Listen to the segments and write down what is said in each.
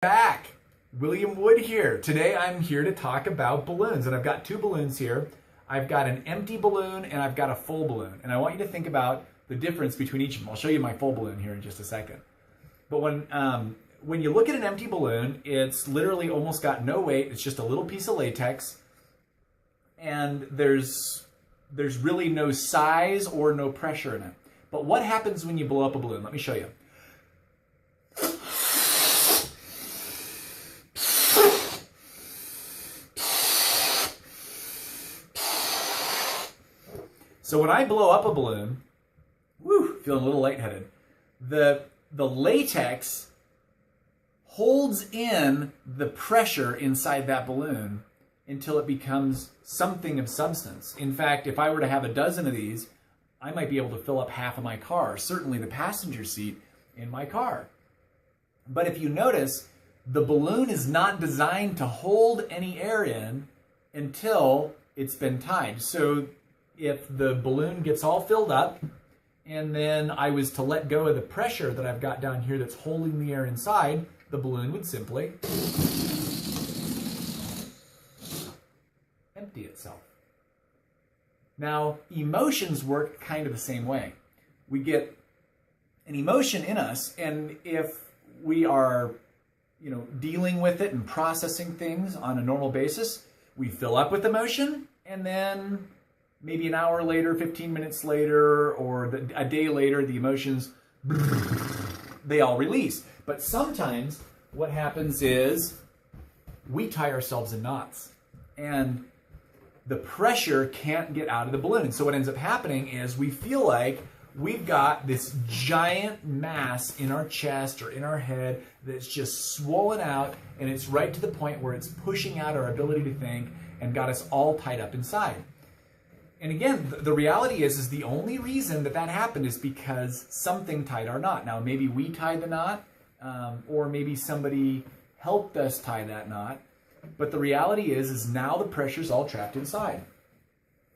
Back. William Wood here. Today I'm here to talk about balloons, and I've got two balloons here. I've got an empty balloon and I've got a full balloon, and I want you to think about the difference between each of them. I'll show you my full balloon here in just a second. But when you look at an empty balloon, it's literally almost got no weight. It's just a little piece of latex, and there's really no size or no pressure in it. But what happens when you blow up a balloon? Let me show you. So when I blow up a balloon, feeling a little lightheaded, the latex holds in the pressure inside that balloon until it becomes something of substance. In fact, if I were to have a dozen of these, I might be able to fill up half of my car, certainly the passenger seat in my car. But if you notice, the balloon is not designed to hold any air in until it's been tied. So if the balloon gets all filled up and then I was to let go of the pressure that I've got down here that's holding the air inside, the balloon would simply empty itself. Now, emotions work kind of the same way. We get an emotion in us, and if we are, dealing with it and processing things on a normal basis, we fill up with emotion, and then maybe an hour later, 15 minutes later, or a day later, the emotions, they all release. But sometimes what happens is we tie ourselves in knots, and the pressure can't get out of the balloon. And so what ends up happening is we feel like we've got this giant mass in our chest or in our head that's just swollen out, and it's right to the point where it's pushing out our ability to think and got us all tied up inside. And again, the reality is the only reason that happened is because something tied our knot. Now, maybe we tied the knot, or maybe somebody helped us tie that knot. But the reality is now the pressure's all trapped inside.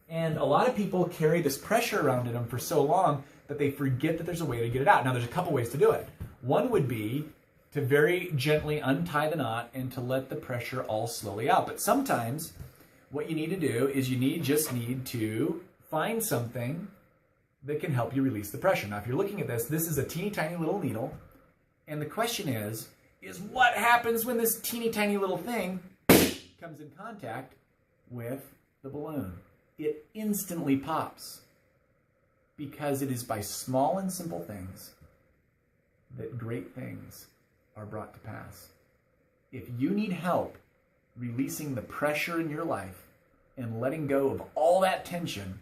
And a lot of people carry this pressure around in them for so long that they forget that there's a way to get it out. Now, there's a couple ways to do it. One would be to very gently untie the knot and to let the pressure all slowly out. But sometimes what you need to do is you just need to find something that can help you release the pressure. Now, if you're looking at this is a teeny tiny little needle. And the question is what happens when this teeny tiny little thing comes in contact with the balloon? It instantly pops, because it is by small and simple things that great things are brought to pass. If you need help releasing the pressure in your life and letting go of all that tension,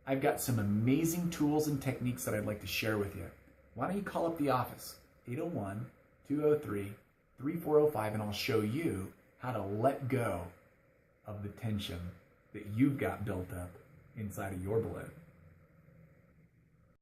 I've got some amazing tools and techniques that I'd like to share with you. Why don't you call up the office, 801-203-3405, and I'll show you how to let go of the tension that you've got built up inside of your balloon.